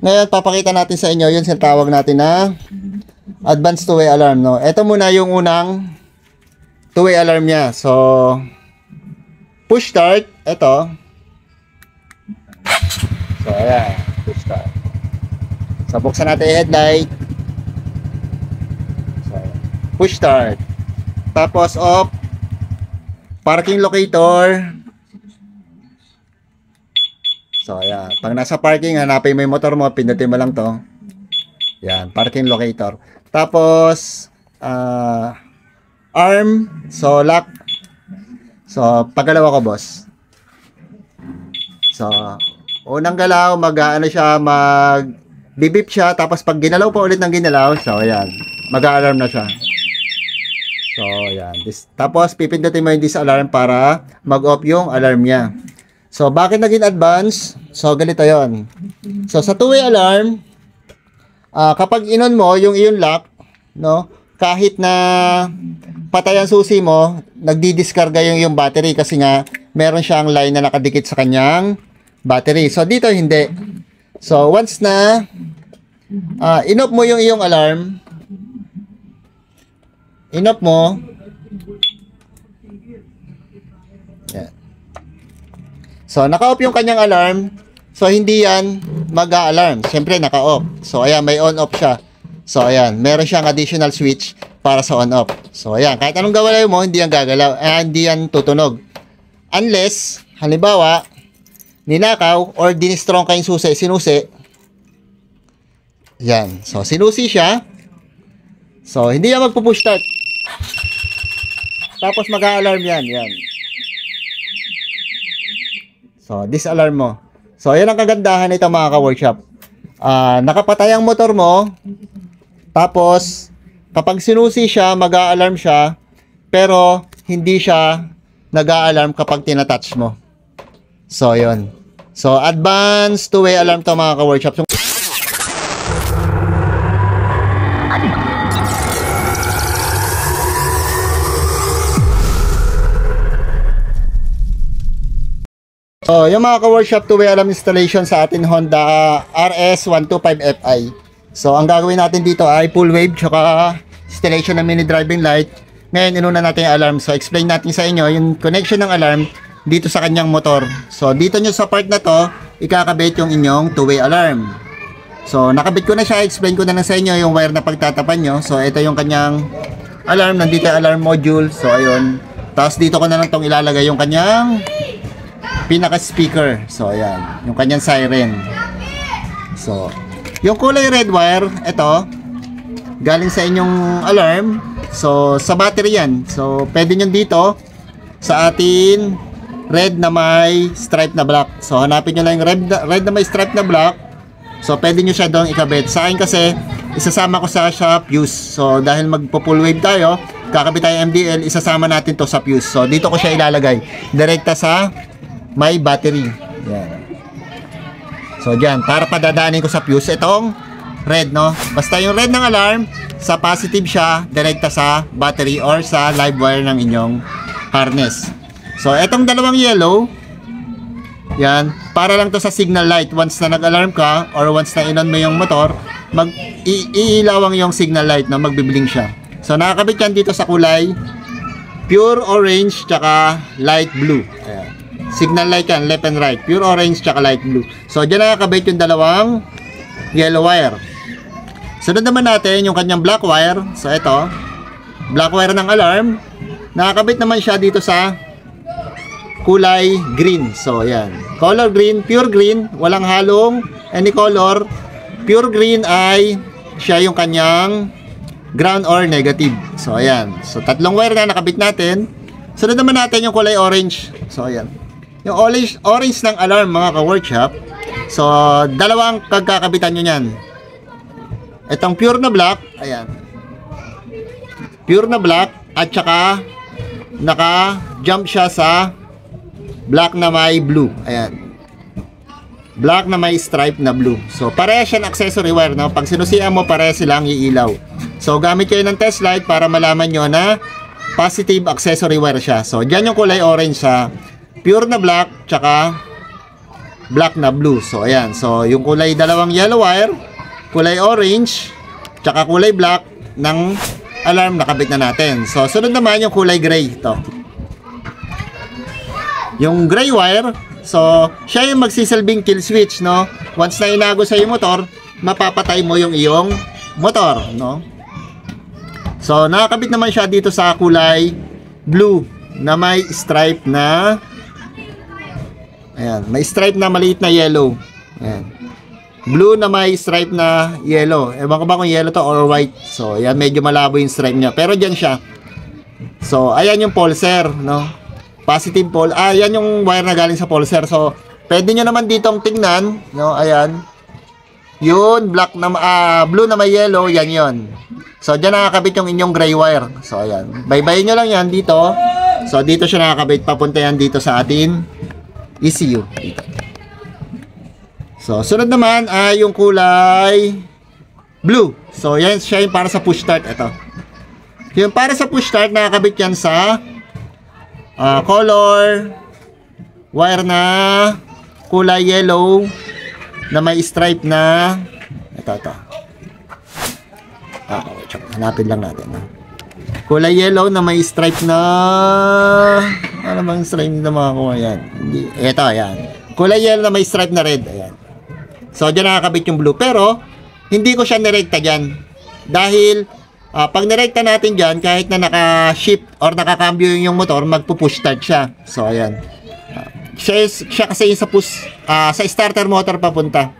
Ngayon, papakita natin sa inyo yung sinatawag natin na advanced two-way alarm, no? Ito muna yung unang two-way alarm niya. So, push start, ito. So, ayan, push start. So, buksan natin yung headlight. So, push start. Tapos, off. Parking locator. So, ayan. Pag nasa parking, hanapin mo yung motor mo, pindutin mo lang to. Ayan, parking locator. Tapos, arm. So, lock. So, paggalaw ko, boss. So, unang galaw, bibip siya. Tapos, pag ginalaw pa ulit ng ginalaw, so, ayan. Mag-alarm na siya. So, ayan. Tapos, pipindutin mo yung disalarm para mag-off yung alarm niya. So, bakit naging advance? So, ganito yon. So, sa two-way alarm, kapag inon mo yung iyong lock, no, kahit na patay ang susi mo, nagdi-discarga yung battery kasi nga, meron siyang line na nakadikit sa kanyang battery. So, dito hindi. So, once na in-off mo yung iyong alarm, in-off mo, yan. So, naka-off yung kanyang alarm. So, hindi yan mag-a-alarm. Siyempre, naka-off. So, ayan, may on-off siya. So, ayan, meron siyang additional switch para sa on-off. So, ayan, kahit anong gawin mo, hindi yan gagalaw. Hindi yan tutunog. Unless, halimbawa, ninakaw or dinistrong kayong sinusi. Yan. So, sinusi siya. So, hindi yan magpo-push start. Tapos, mag-a-alarm yan. Yan. So, disalarm mo. So, yan ang kagandahan nito mga ka-workshop. Nakapatay ang motor mo. Tapos, kapag sinusi siya, mag-a-alarm siya. Pero, hindi siya nag-a-alarm kapag tinatouch mo. So, yun. So, advanced two-way alarm to mga ka-workshop. So, yung mga ka-workshop two-way alarm installation sa atin Honda RS125Fi. So, ang gagawin natin dito ay full wave tsaka installation ng mini driving light. Ngayon, inuna natin yung alarm. So, explain natin sa inyo yung connection ng alarm dito sa kanyang motor. So, dito nyo sa part na to, ikakabit yung inyong two-way alarm. So, nakabit ko na siya. Explain ko na lang sa inyo yung wire na pagtatapan nyo. So, ito yung kanyang alarm. Nandito yung alarm module. So, ayun. Tapos, dito ko na lang tong ilalagay yung kanyang pinaka-speaker. So, ayan. Yung kanyang siren. So, yung kulay red wire, ito, galing sa inyong alarm. So, sa battery yan. So, pwede nyo dito sa atin red na may stripe na black. So, hanapin nyo lang yung red na may stripe na black. So, pwede nyo siya doon ikabit. Sa akin kasi, isasama ko sa fuse. So, dahil magpo-full wave tayo, kakabit tayo MDL, isasama natin to sa fuse. So, dito ko siya ilalagay. Direkta sa may battery. Yan. So, dyan. Para padadaanin ko sa fuse. Itong red, no? Basta yung red ng alarm, sa positive siya, direkta sa battery or sa live wire ng inyong harness. So, itong dalawang yellow, yan, para lang to sa signal light. Once na nag-alarm ka, or once na inon mo yung motor, iilawang yung signal light na magbibiling siya. So, nakakabit yan dito sa kulay pure orange, tsaka light blue. Ayan. Signal light yan, left and right. Pure orange tsaka light blue. So, dyan nakakabit yung dalawang yellow wire. Sunod naman natin yung kanyang black wire. So, ito. Black wire ng alarm. Nakakabit naman siya dito sa kulay green. So, ayan. Color green, pure green. Walang halong any color. Pure green ay siya yung kanyang ground or negative. So, ayan. So, tatlong wire na nakabit natin. Sunod naman natin yung kulay orange. So, ayan. Yung orange ng alarm mga ka-workshop. So, dalawang kagkakabitan nyo yan. Itong pure na black. Ayan. Pure na black. At saka, naka-jump siya sa black na may blue. Ayan. Black na may stripe na blue. So, pareha siya ng accessory wire. No? Pag sinusian mo, pareha silang iilaw. So, gamit kayo ng test light para malaman nyo na positive accessory wire siya. So, dyan yung kulay orange sa pure na black, tsaka black na blue. So ayan, so yung kulay dalawang yellow wire, kulay orange, tsaka kulay black ng alarm nakabit na natin. So sunod naman yung kulay gray, ito. Yung gray wire, so siya yung magsisilbing kill switch, no? Once na inago sa yung motor, mapapatay mo yung iyong motor, no? So nakakabit naman siya dito sa kulay blue na may stripe na, ayan, may stripe na maliit na yellow. Ayan. Blue na may stripe na yellow. Ewan ko ba kung yellow to or white. So ayan, medyo malabo yung stripe niya, pero dyan siya. So ayan yung pulser, no? Positive pole. Ayan yung wire na galing sa pulser. So pwede nyo naman ditong tingnan, no? Ayan. Yun, black na blue na may yellow, yan yon. So diyan nakakabit yung inyong gray wire. So ayan, baybayin nyo lang yan dito. So dito siya nakakabit, papunta yan dito sa atin ECU dito. So sunod naman ay yung kulay blue. So yan siya yung para sa push start. Ito yung para sa push start, nakakabit yan sa color wire na kulay yellow na may stripe na ito. Hanapin lang natin. Kulay yellow na may stripe na, ano bang stripe na mga kuha yan? Ito, ayan. Kulay yellow na may stripe na red. Ayan. So, dyan nakakabit yung blue. Pero, hindi ko siya nirekta dyan. Dahil, pag nirekta natin dyan, kahit na naka-shift or nakakambyo yung motor, magpo-push start siya. So, ayan. Siya kasi yung sa push, sa starter motor papunta.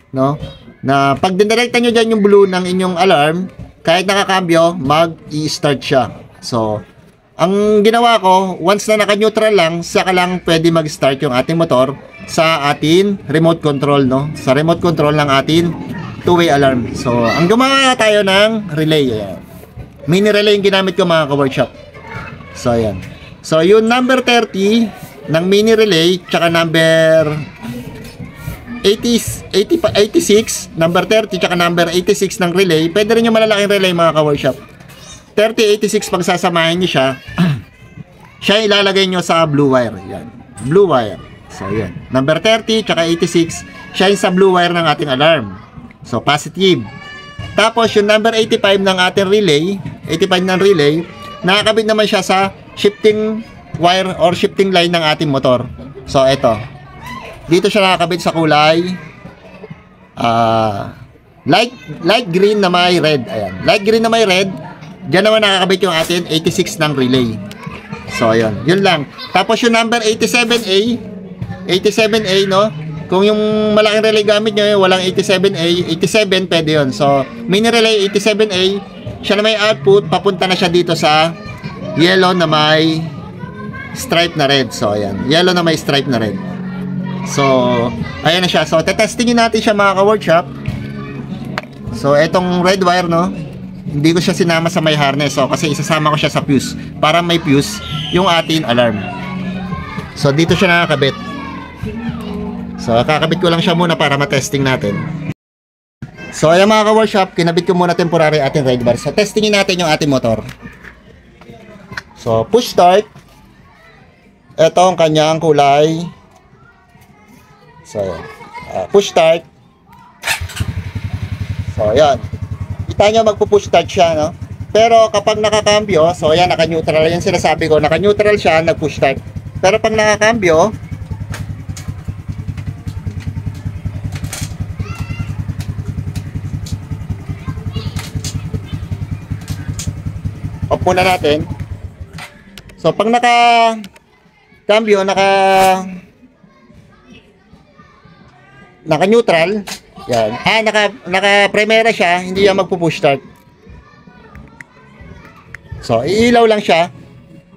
No? Na pag dinirekta nyo dyan yung blue ng inyong alarm, kahit nakakambyo, mag-i-start siya. So, ang ginawa ko, once na naka-neutral lang, saka lang pwede mag-start yung ating motor sa ating remote control, no? Sa remote control ng ating two-way alarm. So, ang gumawa tayo ng relay. Ayan. Mini relay yung ginamit ko mga ka-workshop. So, ayan. So, yung number 30 ng mini relay, tsaka number 86, number 30, tsaka number 86 ng relay. Pwede rin yung malalaking relay mga ka-workshop. 3086, pag sasamahin nyo siya, siya ilalagay nyo sa blue wire. Yan. Blue wire. So, yan. Number 30, tsaka 86, siya yung sa blue wire ng ating alarm. So, positive. Tapos, yung number 85 ng ating relay, 85 ng relay, nakakabit naman siya sa shifting wire or shifting line ng ating motor. So, eto. Dito siya nakakabit sa kulay light green na may red. Ayan. Light green na may red. Diyan naman nakakabit yung atin 86 ng relay. So, ayun. Yun lang. Tapos yung number 87A, no? Kung yung malaking relay gamit nyo, walang 87A, 87 pwede yun. So, mini relay 87A, siya na may output, papunta na siya dito sa yellow na may stripe na red. So, ayan. Yellow na may stripe na red. So, ayan na siya. So, tetestingin natin siya mga ka-workshop. So, etong red wire, no? Hindi ko siya sinama sa may harness. So, kasi isasama ko siya sa fuse para may fuse yung ating alarm. So, dito siya nakakabit. So, kakabit ko lang siya muna para matesting natin. So, ayan mga ka-workshop, kinabit ko muna temporary ating red wire. So, testingin natin yung ating motor. So, push start. Ito ang kanyang kulay. So, push start. So, ayan. Kita nyo magpo-push start siya, no? Pero kapag nakakambyo, so ayan, naka-neutral. Yan sinasabi ko, naka-neutral siya, nag-push start. Pero pag nakakambyo, off muna natin. So, pag naka-cambio, naka-neutral, yan. Naka-primera siya, hindi yan magpo-push start. So, iilaw lang siya.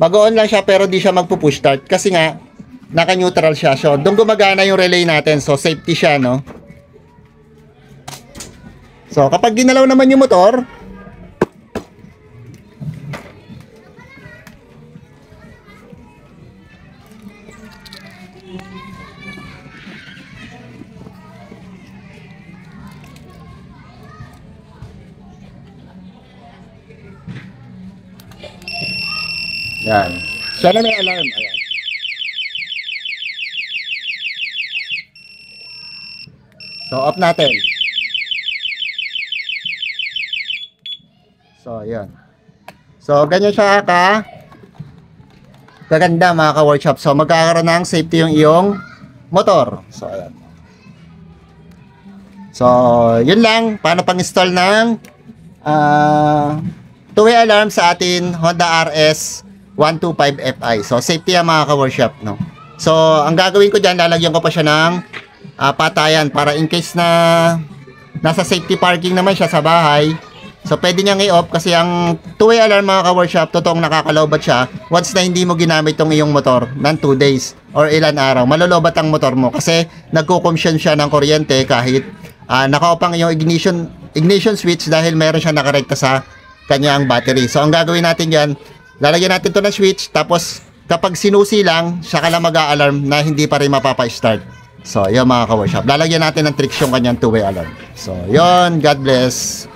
Mag-on lang siya, pero di siya magpo-push start. Kasi nga, naka-neutral siya. So, doon gumagana yung relay natin. So, safety siya, no? So, kapag ginalaw naman yung motor, yan. Siya na may alarm. Ayan. So, off natin. So, yun. So, ganyan siya kaganda mga ka-workshop. So, magkakaroon ng safety yung iyong motor. So, ayan. So, yun lang. Paano pang-install ng two-way alarm sa atin Honda RS 125 Fi. So, safety yan mga ka-workshop, no? So, ang gagawin ko dyan, lalagyan ko pa siya ng patayan para in case na nasa safety parking naman siya sa bahay. So, pwede niyang i-off kasi ang two-way alarm mga ka-workshop, totoong nakakalobat siya once na hindi mo ginamit tong iyong motor ng 2 days or ilan araw. Malolobat ang motor mo kasi nagko-consume siya ng kuryente kahit naka-off ang iyong ignition switch dahil meron siya nakarekta sa kanyang battery. So, ang gagawin natin dyan, lalagyan natin to ng switch tapos kapag sinusi lang, siya ka lang mag-a-alarm na hindi pa rin mapapa-start. So, yun mga ka-workshop. Lalagyan natin ng tricks yung kanyang two-way alarm. So, yun. God bless.